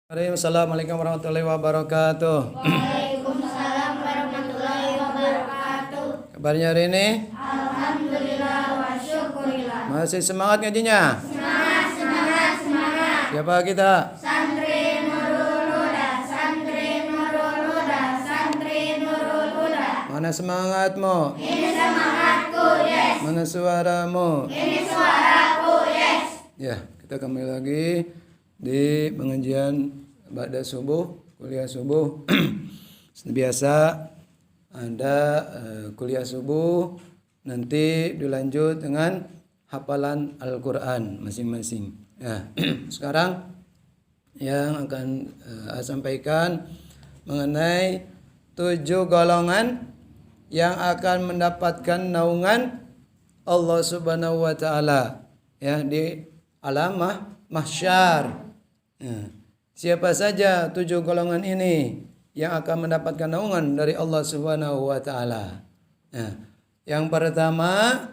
Assalamualaikum warahmatullahi wabarakatuh. Waalaikumsalam warahmatullahi wabarakatuh. Kabarnya hari ini? Alhamdulillah wa syukurillah. Masih semangat ngajinya? Semangat. Siapa kita? Santri Nurul Huda, Santri Nurul Huda, Santri Nurul Huda. Mana semangatmu? Ini semangatku, yes. Mana suaramu? Ini suaraku, yes. Ya, kita kembali lagi di pengajian ba'da subuh, kuliah subuh. Seperti biasa ada kuliah subuh, nanti dilanjut dengan hafalan Al-Quran masing-masing. Ya, sekarang yang akan sampaikan mengenai 7 golongan yang akan mendapatkan naungan Allah Subhanahu wa taala ya di alam mahsyar. Ya. Siapa saja 7 golongan ini yang akan mendapatkan naungan dari Allah Subhanahu wa taala. Ya. Yang pertama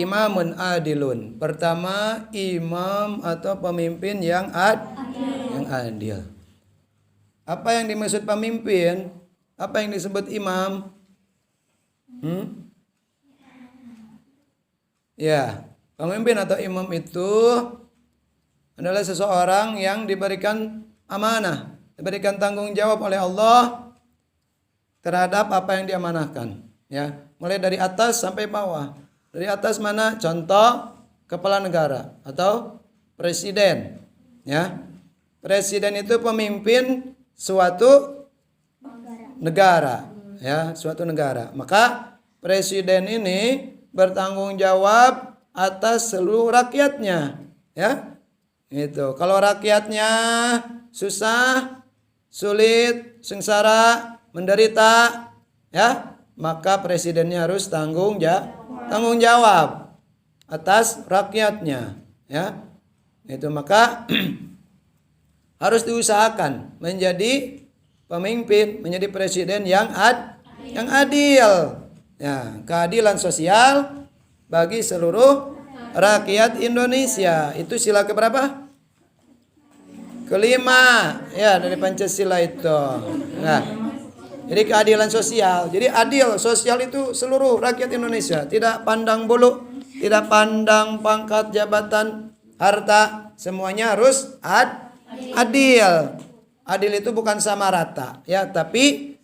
imamun adilun. Pertama, imam atau pemimpin yang adil. Apa yang dimaksud pemimpin? Apa yang disebut imam? Ya, pemimpin atau imam itu adalah seseorang yang diberikan amanah, diberikan tanggung jawab oleh Allah terhadap apa yang diamanahkan. Ya, mulai dari atas sampai bawah. Dari atas mana? Contoh kepala negara atau presiden. Ya, presiden itu pemimpin suatu negara. Ya, suatu negara. Maka presiden ini bertanggung jawab atas seluruh rakyatnya. Ya. Itu. Kalau rakyatnya susah, sulit, sengsara, menderita, ya, maka presidennya harus tanggung jawab atas rakyatnya, ya. Itu maka harus diusahakan menjadi pemimpin, menjadi presiden yang adil. Ya, keadilan sosial bagi seluruh rakyat Indonesia. Itu sila keberapa? Kelima, ya, dari Pancasila itu. Nah, jadi keadilan sosial. Jadi adil sosial itu seluruh rakyat Indonesia, tidak pandang bulu, tidak pandang pangkat, jabatan, harta, semuanya harus adil. Adil itu bukan sama rata, ya, tapi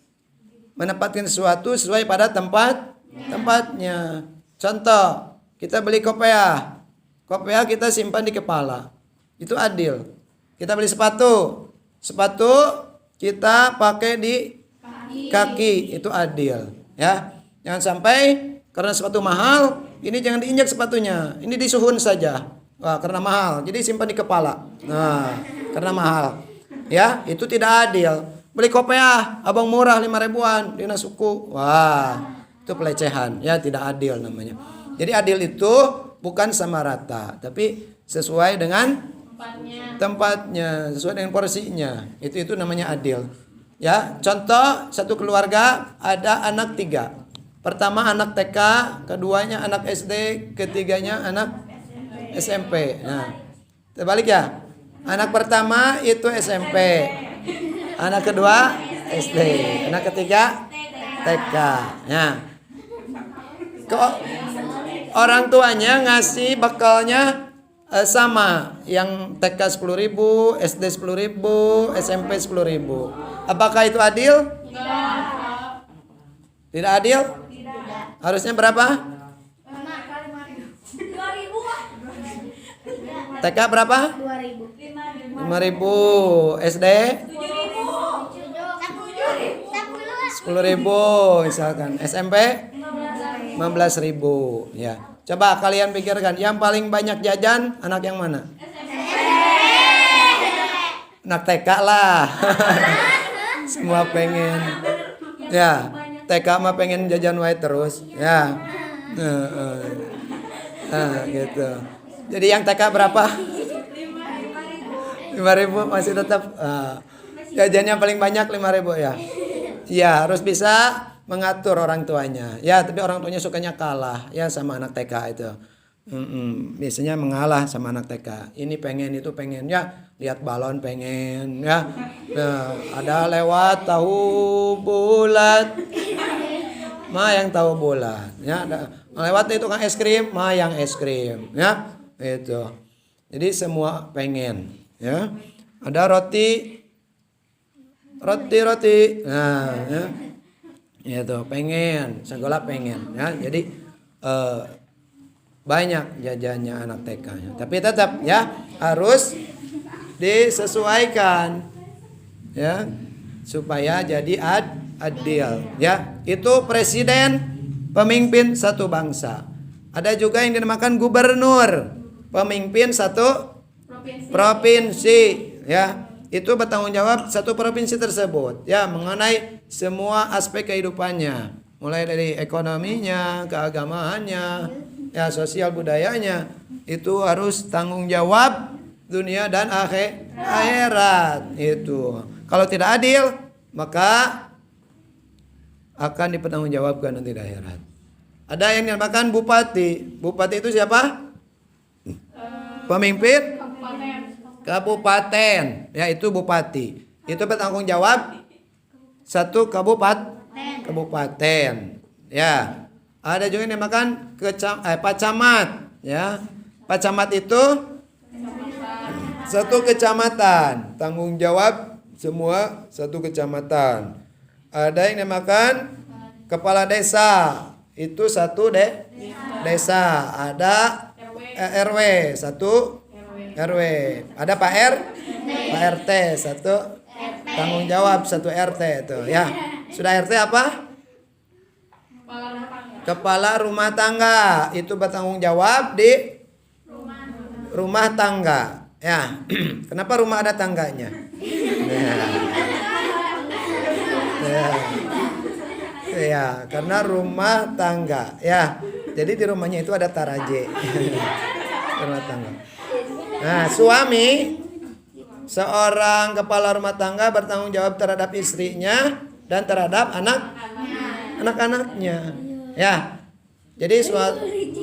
menempatkan sesuatu sesuai pada tempatnya. Contoh, kita beli kopiah kita simpan di kepala, itu adil. Kita beli sepatu kita pakai di kaki, itu adil. Ya, jangan sampai karena sepatu mahal, ini jangan diinjak sepatunya, ini disuhun saja. Wah, karena mahal, jadi simpan di kepala. Nah, karena mahal, ya, itu tidak adil. Beli kopiah, abang murah 5 ribuan, dinas suku. Wah, itu pelecehan, ya, tidak adil namanya. Jadi adil itu bukan sama rata, tapi sesuai dengan tempatnya, sesuai dengan porsinya. Itu namanya adil. Ya, contoh satu keluarga ada anak 3. Pertama anak TK, keduanya anak SD, ketiganya anak SMP. Nah, terbalik ya. Anak pertama itu SMP. Anak kedua SD, anak ketiga TK. Nah, kok orang tuanya ngasih bekalnya sama, yang TK 10.000, SD 10.000, SMP 10.000. Apakah itu adil? Tidak adil? Harusnya berapa? TK berapa? 5.000. SD 10.000 misalkan. SMP 15.000. Ya. Coba kalian pikirkan, yang paling banyak jajan anak yang mana? Anak TK lah. Semua pengen. Ya, TK mah pengen jajan white terus. Ya. Gitu. Jadi yang TK berapa? 5.000 masih tetap jajannya paling banyak 5.000 ya. Ya, harus bisa mengatur orang tuanya. Ya, tapi orang tuanya sukanya kalah ya sama anak TK itu. Biasanya mengalah sama anak TK. Ini pengen, itu pengen, ya lihat balon pengen, ya. Nah, ada lewat tahu bulat, ma yang tahu bulat, ya. Lewat itu kan es krim, ma yang es krim, ya. Itu. Jadi semua pengen, ya. Ada roti, nah, ya. Itu pengen, sekolah pengen, ya. Jadi banyak jajannya anak TK-nya. Tapi tetap ya harus disesuaikan, ya, supaya jadi adil, ya. Itu presiden, pemimpin satu bangsa. Ada juga yang dinamakan gubernur, pemimpin satu provinsi, ya. Itu bertanggung jawab satu provinsi tersebut, ya, mengenai semua aspek kehidupannya, mulai dari ekonominya, keagamaannya, ya, sosial budayanya. Itu harus tanggung jawab dunia dan akhirat. Itu kalau tidak adil maka akan dipertanggungjawabkan nanti di akhirat. Ada yang dinamakan bupati. Bupati itu siapa? Pemimpin kabupaten, ya, itu bupati. Itu bertanggung jawab satu kabupaten, ya. Ada juga yang dinamakan pacamat, ya. Pacamat itu satu kecamatan, tanggung jawab semua satu kecamatan. Ada yang dinamakan kepala desa, itu satu desa. Ada RW, satu RW. Ada Pak RT, satu tanggung jawab satu RT itu, ya. Sudah RT apa? Kepala rumah tangga, itu bertanggung jawab di rumah tangga, ya. Kenapa rumah ada tangganya? Ya, karena rumah tangga, ya. Jadi di rumahnya itu ada taraje. Rumah tangga. Nah, suami, seorang kepala rumah tangga bertanggung jawab terhadap istrinya dan terhadap anak-anaknya, ya. Jadi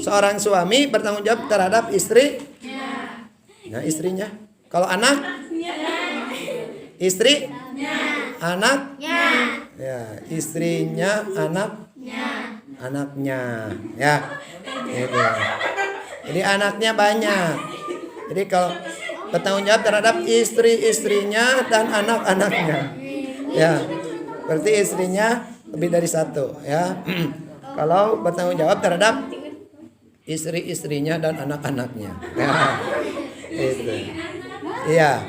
seorang suami bertanggung jawab terhadap nah, istrinya. Kalau anak, istri, anaknya, ya, istrinya, anaknya, ya. Gitu. Jadi anaknya banyak. Jadi kalau bertanggung jawab terhadap istrinya dan anak-anaknya, ya, berarti istrinya lebih dari satu, ya. Kalau bertanggung jawab terhadap istrinya dan anak-anaknya, ya, itu, iya,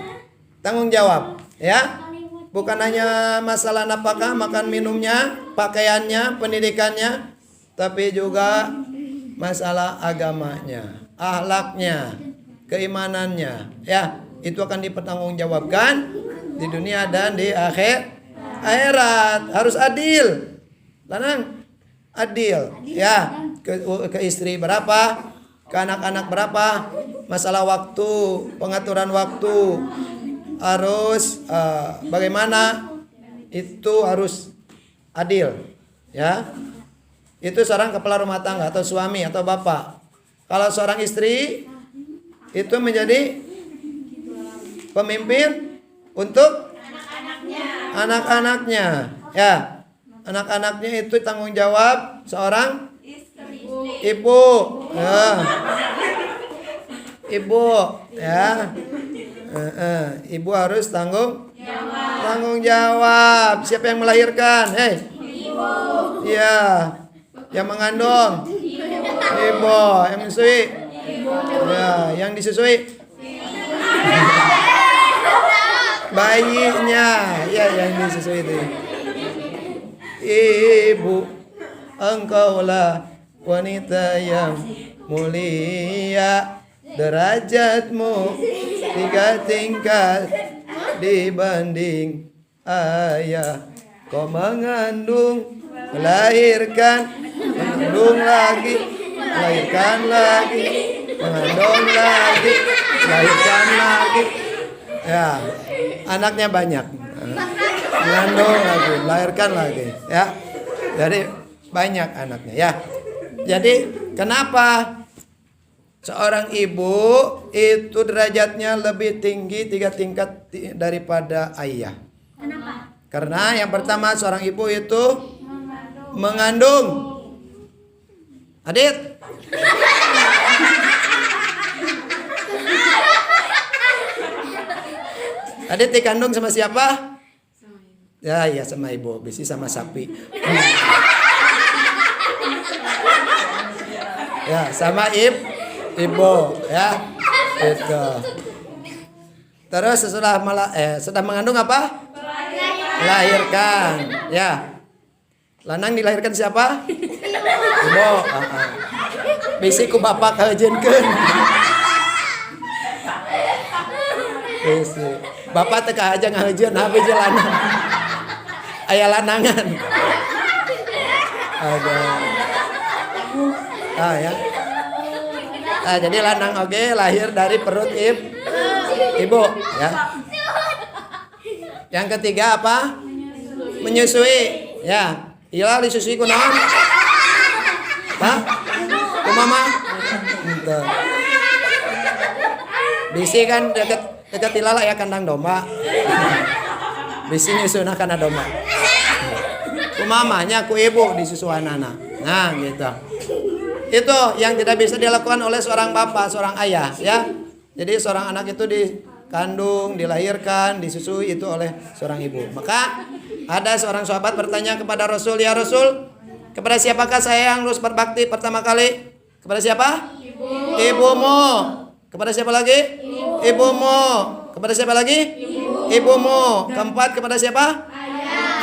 tanggung jawab, ya, bukan hanya masalah nafkah, makan minumnya, pakaiannya, pendidikannya, tapi juga masalah agamanya, akhlaknya, keimanannya, ya, itu akan dipertanggungjawabkan di dunia dan di akhirat. Harus adil, tenang, adil, ya. Ke istri berapa, ke anak-anak berapa, masalah waktu, pengaturan waktu, harus bagaimana, itu harus adil, ya. Itu seorang kepala rumah tangga atau suami atau bapak. Kalau seorang istri itu menjadi pemimpin untuk anak-anaknya, ya. Anak-anaknya itu tanggung jawab seorang ibu, ya. Ibu, ya. Ibu harus tanggung jawab. Siapa yang melahirkan? Ibu. Ya. Yang mengandung? Ibu. Yang menyusui? Ya, yang disusui? Bayinya, ya, yang disusui itu. Ibu, engkaulah wanita yang mulia, derajatmu 3 tingkat dibanding ayah. Kau mengandung, melahirkan, mengandung lagi, melahirkan lagi, mengandung lagi, melahirkan lagi, ya. Anaknya banyak, mengandung lagi, melahirkan lagi, ya. Jadi banyak anaknya, ya. Jadi kenapa Seorang ibu itu derajatnya lebih tinggi 3 tingkat daripada ayah. Kenapa? Karena yang pertama seorang ibu itu mengandung. Adit. Adit dikandung sama siapa? Ya, iya sama ibu, bisi sama sapi. Ya, sama ibu, ya. Itu. Terus setelah sedang mengandung apa? Melahirkan, ya. Lanang dilahirkan siapa? Ibu. Bisi ku bapak kajenkeun. Bisi. Bapak teka aja ngajeun habis lanang. Aya lanangan. Ada. Ya. Jadi lanang oke lahir dari perut ibu, ya. Yang ketiga apa? Menyusui, ya. Iya disusui kunaon? Hah? Ku mama? Ente. Bisi kan dekat tilala ya kandang domba. Bisi nyusuna kana domba. Ku mamanya ku ibu disusuanana. Nah, gitu. Itu yang tidak bisa dilakukan oleh seorang bapak, seorang ayah, ya. Jadi seorang anak itu dikandung, dilahirkan, disusui itu oleh seorang ibu. Maka ada seorang sahabat bertanya kepada Rasul, "Ya Rasul, kepada siapakah saya yang harus berbakti pertama kali?" "Kepada siapa?" "Ibumu." "Kepada siapa lagi?" "Ibumu." "Kepada siapa lagi?" "Ibumu." "Keempat kepada siapa?"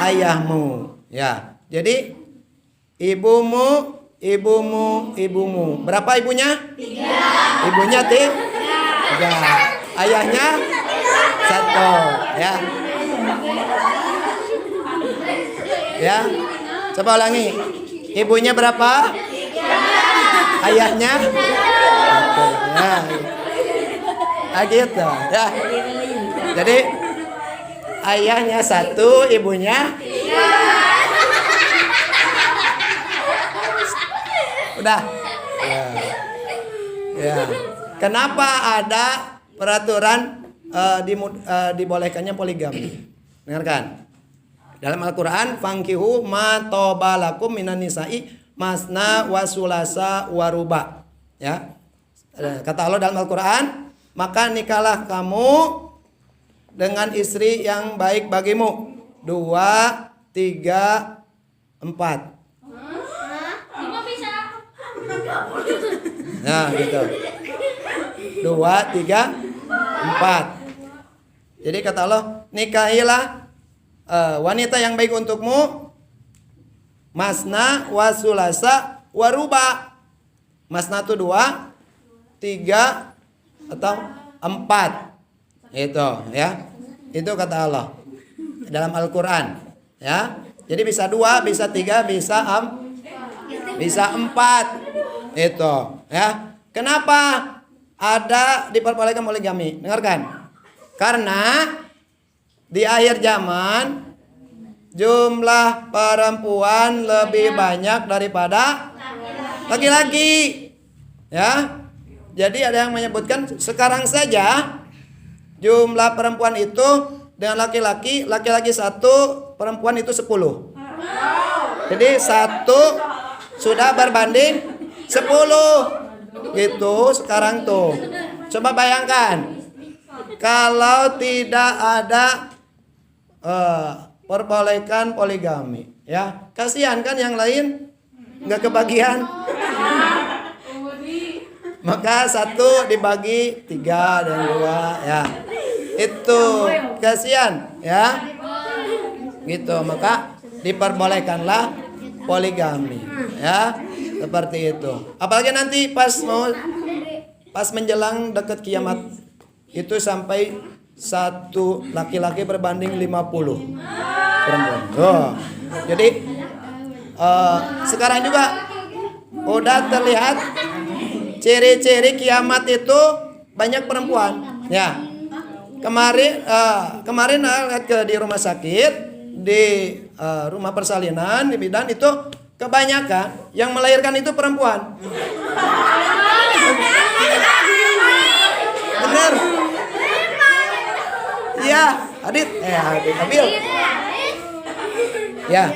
"Ayahmu." Ya. Jadi ibumu, ibumu. Berapa ibunya? 3. Ibunya 3. Ayahnya 1, ya. Ya. Coba ulangi. Ibunya berapa? 3. Ayahnya 1. Ya. Gitu, ya. Jadi ayahnya 1, ibunya 3. Udah. Ya. Kenapa ada peraturan dibolehkannya poligami? Dengarkan. Dalam Al-Qur'an, "Fankihu ma tobalakum minan nisa'i masna wa sulasa wa ruba." Ya. Kata Allah dalam Al-Qur'an, "Maka nikahlah kamu dengan istri yang baik bagimu. 2, 3, 4." Nah, gitu. 2, 3, 4. Jadi kata Allah, nikahilah wanita yang baik untukmu, masna wa sulasa wa ruba. Masna itu 2, 3 atau 4. Itu, ya. Itu kata Allah dalam Al-Qur'an, ya. Jadi bisa 2, bisa 3, bisa 4. Itu, ya. Kenapa ada diperbolehkan poligami? Dengarkan. Karena di akhir zaman jumlah perempuan lebih banyak daripada laki-laki. Ya. Jadi ada yang menyebutkan sekarang saja jumlah perempuan itu dengan laki-laki 1, perempuan itu 10. Jadi 1 sudah berbanding 10 gitu sekarang tuh. Coba bayangkan kalau tidak ada perbolehkan poligami, ya kasihan kan yang lain nggak kebagian. Maka 1 dibagi 3 dan 2, ya itu kasihan, ya gitu. Maka diperbolehkanlah poligami, ya seperti itu. Apalagi nanti pas menjelang dekat kiamat itu sampai 1 laki-laki berbanding 50 perempuan. Jadi sekarang juga udah terlihat ciri-ciri kiamat itu banyak perempuan. Ya. Kemarin lihat di rumah sakit, di rumah persalinan, di bidan itu kebanyakan yang melahirkan itu perempuan. Bener. Iya, Adit. Abil. Ya.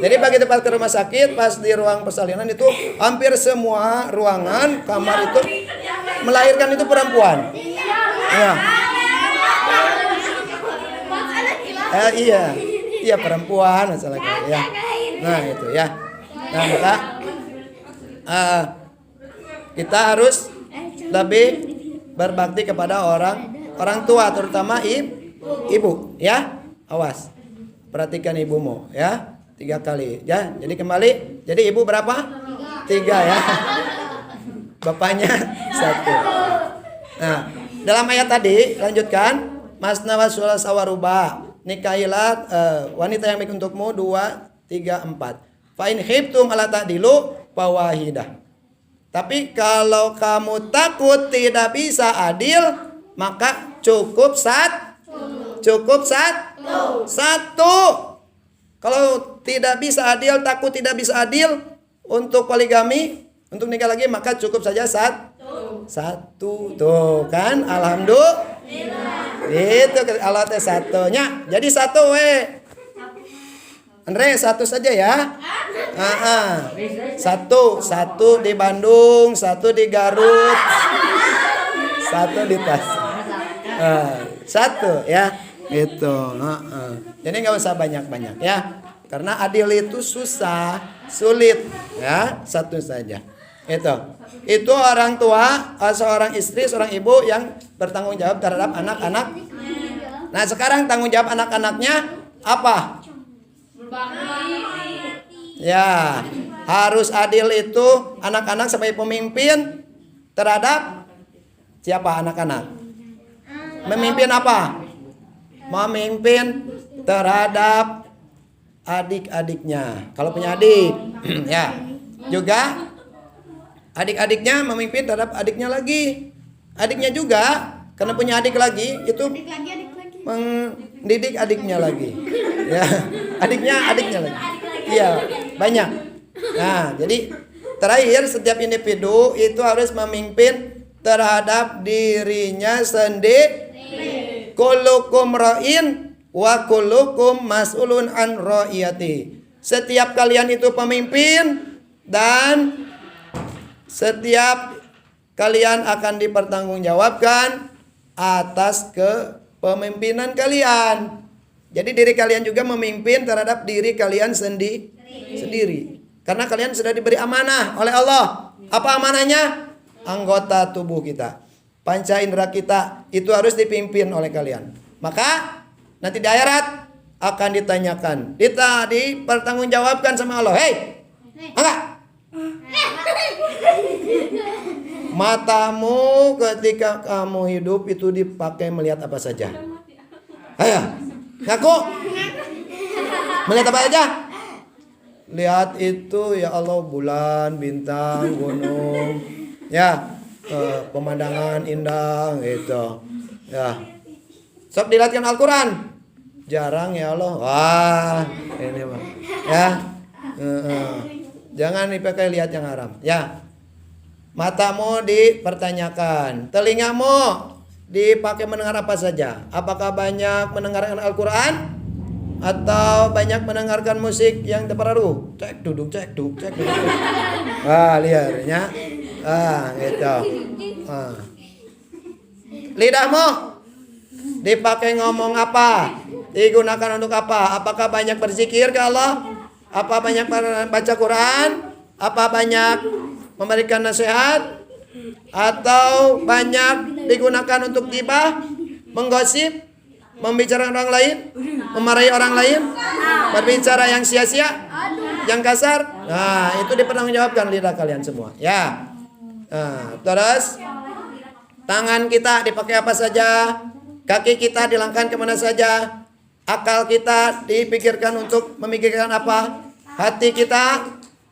Jadi begitu pas ke rumah sakit, pas di ruang persalinan itu hampir semua ruangan kamar itu melahirkan itu perempuan. Ya. Iya, iya perempuan masalahnya. Ya. Nah itu ya. Nah maka kita harus lebih berbakti kepada orang tua, terutama ibu. Ya, awas. Perhatikan ibumu ya. 3 kali ya. Jadi kembali. Jadi ibu berapa? 3 ya. Bapaknya 1. Nah, dalam ayat tadi lanjutkan. Masna wa sulasa wa ruba. Nikahilah wanita yang baik untukmu 2, 3, 4. Fa in khiftum alla ta'dilu fawahidah. Tapi kalau kamu takut tidak bisa adil, maka cukup satu. Kalau tidak bisa adil, takut tidak bisa adil untuk poligami, untuk nikah lagi, maka cukup saja satu. Tuh kan, alhamdulillah. Itu Allah teh satunya. Jadi satu Andre, satu saja ya. Satu di Bandung, satu di Garut, satu di Tasik. Satu ya. Itu. Jadi nggak usah banyak-banyak ya. Karena adil itu susah, sulit ya. Satu saja. Itu orang tua, seorang istri, seorang ibu yang bertanggung jawab terhadap anak-anak. Nah, sekarang tanggung jawab anak-anaknya apa? Ya, harus adil itu anak-anak sebagai pemimpin terhadap siapa anak-anak? Memimpin apa? Memimpin terhadap adik-adiknya. Kalau punya adik, ya. Juga adik-adiknya memimpin terhadap adiknya lagi. Adiknya juga karena punya adik lagi itu mendidik adiknya lagi. Ya, adiknya lagi. Iya, banyak. Nah, jadi terakhir setiap individu itu harus memimpin terhadap dirinya sendiri. Kullukum ra'in wa kullukum mas'ulun an ra'iyati. Setiap kalian itu pemimpin dan setiap kalian akan dipertanggungjawabkan atas kepemimpinan kalian. Jadi diri kalian juga memimpin terhadap diri kalian sendiri. Karena kalian sudah diberi amanah oleh Allah. Apa amanahnya? Anggota tubuh kita. Panca indera kita itu harus dipimpin oleh kalian. Maka nanti di akhirat akan ditanyakan. Dipertanggungjawabkan sama Allah. Hei, angkat. Matamu ketika kamu hidup itu dipakai melihat apa saja? Ayo, ngaku. Melihat apa aja? Lihat itu ya Allah, bulan, bintang, gunung, ya, pemandangan indah gitu. Ya. Sok dilihatkan Al-Quran. Jarang ya Allah. Wah, ini Bang. Ya. Jangan dipakai lihat yang haram. Ya. Matamu dipertanyakan, telingamu dipakai mendengar apa saja? Apakah banyak mendengarkan Al-Quran atau banyak mendengarkan musik yang terpengaruh? Cek duduk. Wah, liarnya. Gitu. Lidahmu dipakai ngomong apa? Digunakan untuk apa? Apakah banyak berzikir ke Allah? Apa banyak baca Quran? Apa banyak memberikan nasihat? Atau banyak digunakan untuk gibah, menggosip, membicarakan orang lain, memarahi orang lain, berbicara yang sia-sia, yang kasar? Nah, itu dipertanggungjawabkan lidah kalian semua. Ya. Nah, terus tangan kita dipakai apa saja? Kaki kita dilangkahkan kemana saja? Akal kita dipikirkan untuk memikirkan apa? Hati kita,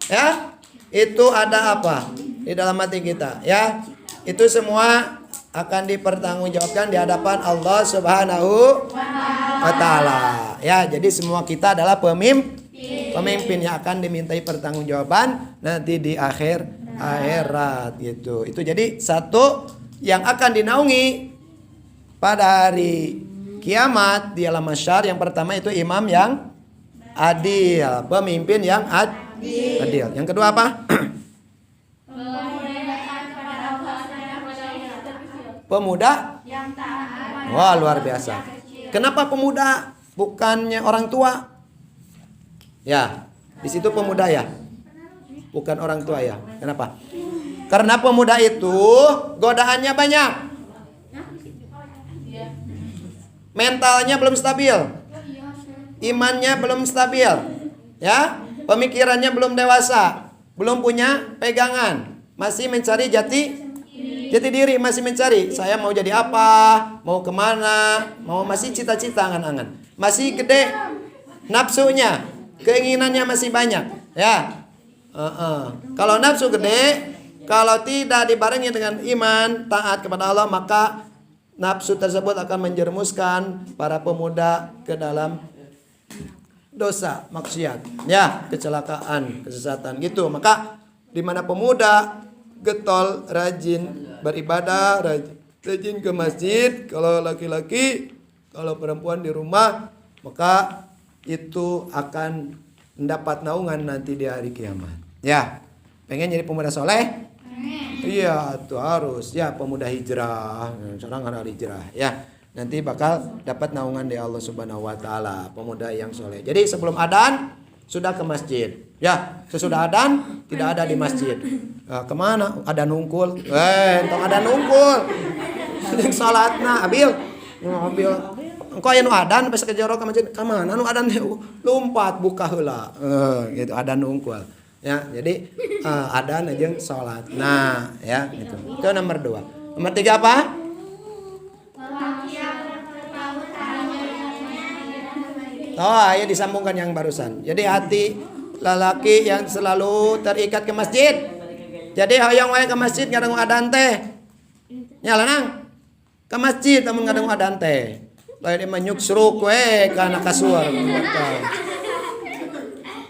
ya, itu ada apa di dalam hati kita, ya? Itu semua akan dipertanggungjawabkan di hadapan Allah Subhanahu wa Ta'ala. Ya, jadi semua kita adalah pemimpin yang akan dimintai pertanggungjawaban nanti di akhirat gitu. Itu jadi satu yang akan dinaungi pada hari kiamat di alam mahsyar, yang pertama itu imam yang adil, pemimpin yang adil. Yang kedua apa? Pemuda. Wah, luar biasa. Kenapa pemuda? Bukannya orang tua? Ya, di situ pemuda ya. Bukan orang tua ya. Kenapa? Karena pemuda itu godaannya banyak. Mentalnya belum stabil. Imannya belum stabil. Ya, pemikirannya belum dewasa. Belum punya pegangan. Masih mencari jati diri, masih mencari. Saya mau jadi apa? Mau kemana? Masih cita-cita, angan-angan. Masih gede nafsunya. Keinginannya masih banyak. Ya. Kalau nafsu gede, kalau tidak dibarengi dengan iman, taat kepada Allah, maka nafsu tersebut akan menjerumuskan para pemuda ke dalam dosa, maksiat, ya, kecelakaan, kesesatan gitu. Maka di mana pemuda getol, rajin beribadah, rajin ke masjid, kalau laki-laki, kalau perempuan di rumah, maka itu akan mendapat naungan nanti di hari kiamat. Ya, pengen jadi pemuda soleh? Iya, itu harus. Ya, pemuda hijrah, sekarang ada hijrah. Ya, nanti bakal dapat naungan dari Allah Subhanahu Wa Taala, pemuda yang soleh. Jadi sebelum adzan sudah ke masjid. Ya, sesudah adzan tidak ada di masjid. Kemana? Ada nungkul. Entong ada nungkul. Sering salatna, abil. Engkau aya nu adzan pas ke jero ka masjid. Ka mana nu adzan lompat buka heula. Gitu, ada nungkul. Ya, jadi adzan jeung salat. Nah, ya gitu. Itu nomor 2. Nomor 3 apa? Oh, ya disambungkan yang barusan. Jadi hati lelaki yang selalu terikat ke masjid. Jadi hoyong wae ke masjid ngadeng adzan teh. Nya lanang ke masjid namun ngadeng adzan teh. Lain mah nyuksruk we kana kasuar.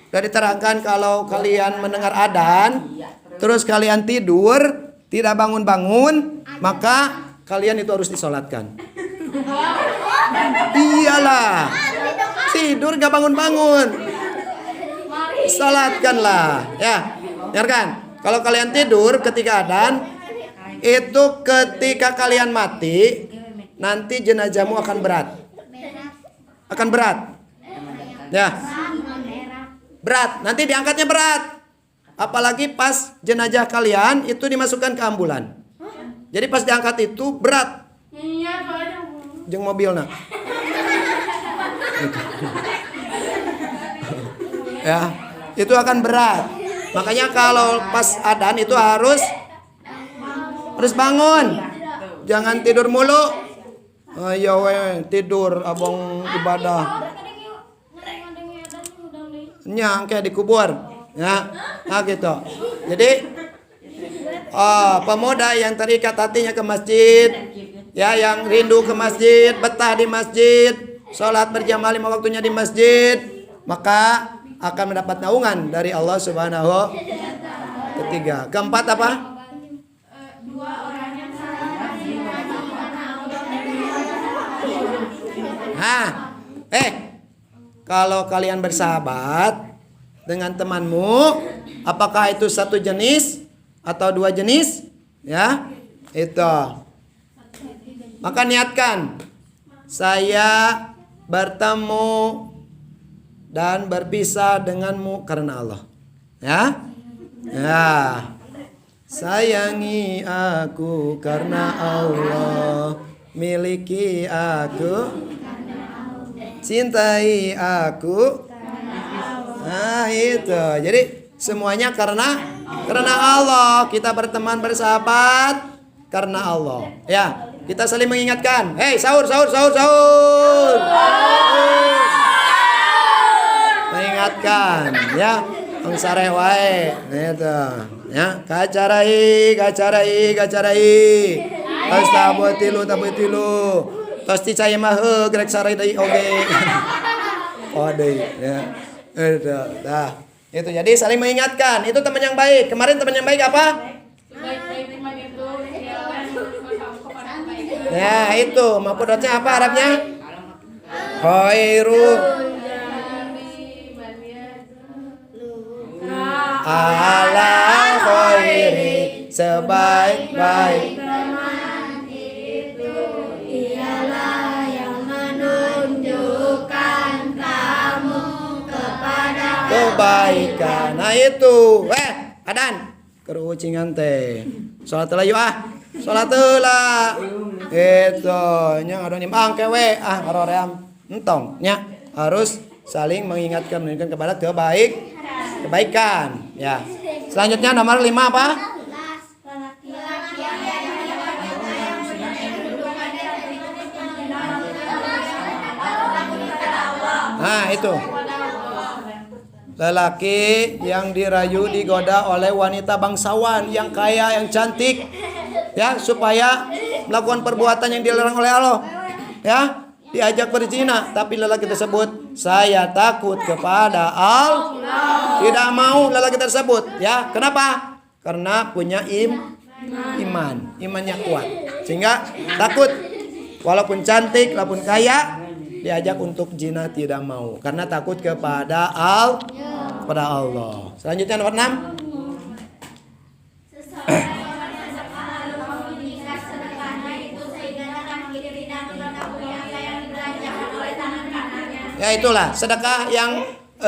Sudah diterangkan kalau kalian mendengar adzan terus kalian tidur, tidak bangun-bangun, maka kalian itu harus disolatkan. Iyalah. Tidur gak bangun-bangun. Salatkanlah, ya. Dengarkan. Kalau kalian tidur ketika adzan, itu ketika kalian mati, nanti jenazahmu akan berat. Akan berat. Ya. Berat, nanti diangkatnya berat. Apalagi pas jenazah kalian itu dimasukkan ke ambulan. Jadi pas diangkat itu berat. Jeung mobilna. Ya, itu akan berat. Makanya kalau pas adzan itu harus bangun. Jangan tidur mulu. Ayo we tidur abang ibadah. Nyang kayak dikubur. Ya. Nah gitu. Jadi pemuda yang terikat hatinya ke masjid, ya, yang rindu ke masjid, betah di masjid, sholat berjamaah 5 waktunya di masjid, maka akan mendapat naungan dari Allah Subhanahu. Ketiga, keempat apa? Kalau kalian bersahabat dengan temanmu, apakah itu satu jenis atau 2 jenis? Ya, itu. Maka niatkan, saya bertemu dan berpisah denganmu karena Allah. Ya, ya. Sayangi aku karena Allah, miliki aku, cintai aku. Nah itu. Jadi semuanya karena Allah. Kita berteman bersahabat karena Allah. Ya, kita saling mengingatkan. Hei, sahur. Mengingatkan, ya. Angsare wae. Itu. Ya, kacarai. Tos tabutilu. Tos ticai mah grek sarai deui oge. Oh deui, ya. Itu. Nah, itu jadi saling mengingatkan. Itu teman yang baik. Kemarin teman yang baik apa? Ya, itu. Maf'udotnya apa Arabnya? Khairu ala khairi, sebaik-baik. Ialah yang menunjukkan kamu kepada Kebaikan. Nah itu. Adan. Kerucingan teh. Salat heula yuk ah. Salat heula. Gitu. Nya ada nimbang kewe aroream entong nya. Harus saling mengingatkan kepada kebaikan ya. Selanjutnya nomor 5 apa? Nah, itu. Lelaki yang dirayu digoda oleh wanita bangsawan yang kaya, yang cantik, ya, supaya melakukan perbuatan yang dilarang oleh Allah, ya, diajak berzina, tapi lelaki tersebut, saya takut kepada Allah, tidak mau lelaki tersebut, ya, kenapa? Karena punya imannya kuat, sehingga takut, walaupun cantik, walaupun kaya, diajak untuk zina tidak mau, karena takut kepada Allah. Selanjutnya nomor 6. Ya itulah sedekah yang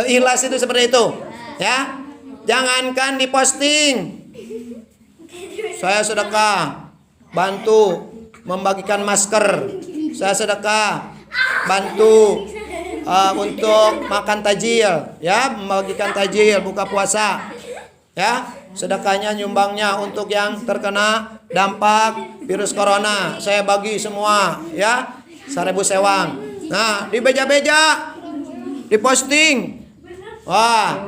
ikhlas itu seperti itu, ya. Jangankan diposting. Saya sedekah bantu membagikan masker. Saya sedekah bantu untuk makan tajil, ya, membagikan tajil buka puasa, ya. Sedekahnya nyumbangnya untuk yang terkena dampak virus corona, saya bagi semua, ya, 1000 sewang. Nah, dibeja-beja, diposting, wah,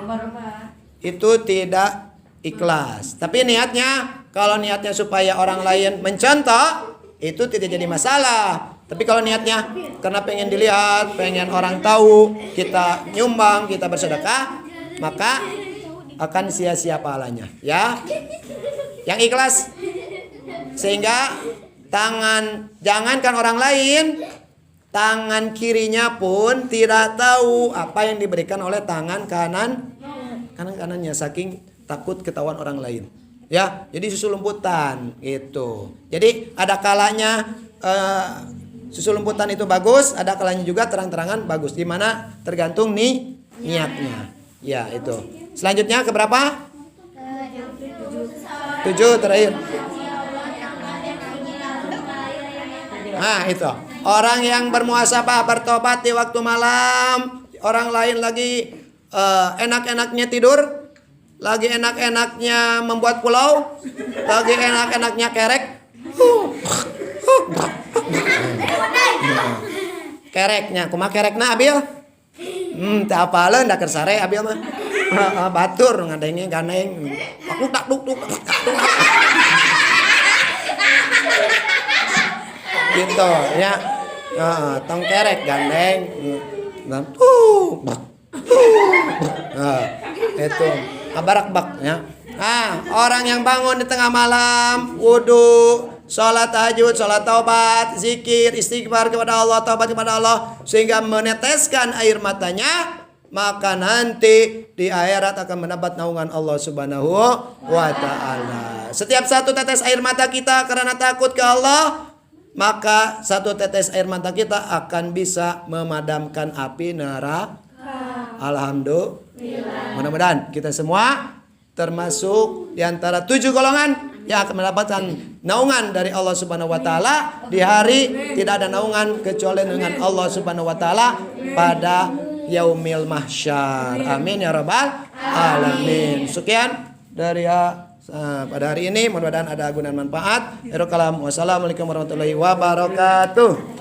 itu tidak ikhlas. Tapi niatnya, kalau niatnya supaya orang lain mencontoh, itu tidak jadi masalah. Tapi kalau niatnya karena pengen dilihat, pengen orang tahu kita nyumbang, kita bersedekah, maka akan sia-sia pahalanya, ya. Yang ikhlas, sehingga jangankan orang lain, tangan kirinya pun tidak tahu apa yang diberikan oleh tangan kanannya, saking takut ketahuan orang lain, ya. Jadi susu lumputan gitu. Jadi ada kalanya susu lumputan itu bagus, ada kalanya juga terang-terangan bagus. Di mana tergantung nih niatnya. Ya, itu. Selanjutnya ke berapa? 7 terakhir. Nah, itu. Orang yang bermuhasabah, bertobat di waktu malam, orang lain lagi enak-enaknya tidur, lagi enak-enaknya membuat pulau, lagi enak-enaknya kerek. Kereknya, kumaha kerekna Abil? Teu apaleun da keur sare Abil mah. Batur ngadenge ganeng. Duk. Gitu ya. Tong kerek gandeng. Itu abarak-bak ya. Orang yang bangun di tengah malam, wudu, salat tahajud, salat taubat, zikir, istighfar kepada Allah, taubat kepada Allah, sehingga meneteskan air matanya, maka nanti di akhirat akan mendapat naungan Allah Subhanahu wa taala. Setiap satu tetes air mata kita karena takut ke Allah, maka satu tetes air mata kita akan bisa memadamkan api neraka. Alhamdulillah. Mudah-mudahan kita semua termasuk di antara 7 golongan yang akan mendapatkan naungan dari Allah Subhanahu wa taala di hari tidak ada naungan kecuali dengan Allah Subhanahu wa taala pada yaumil mahsyar. Amin ya rabbal alamin. Sekian dari pada hari ini, mudah-mudahan ada guna dan manfaat. Wassalamualaikum warahmatullahi wabarakatuh.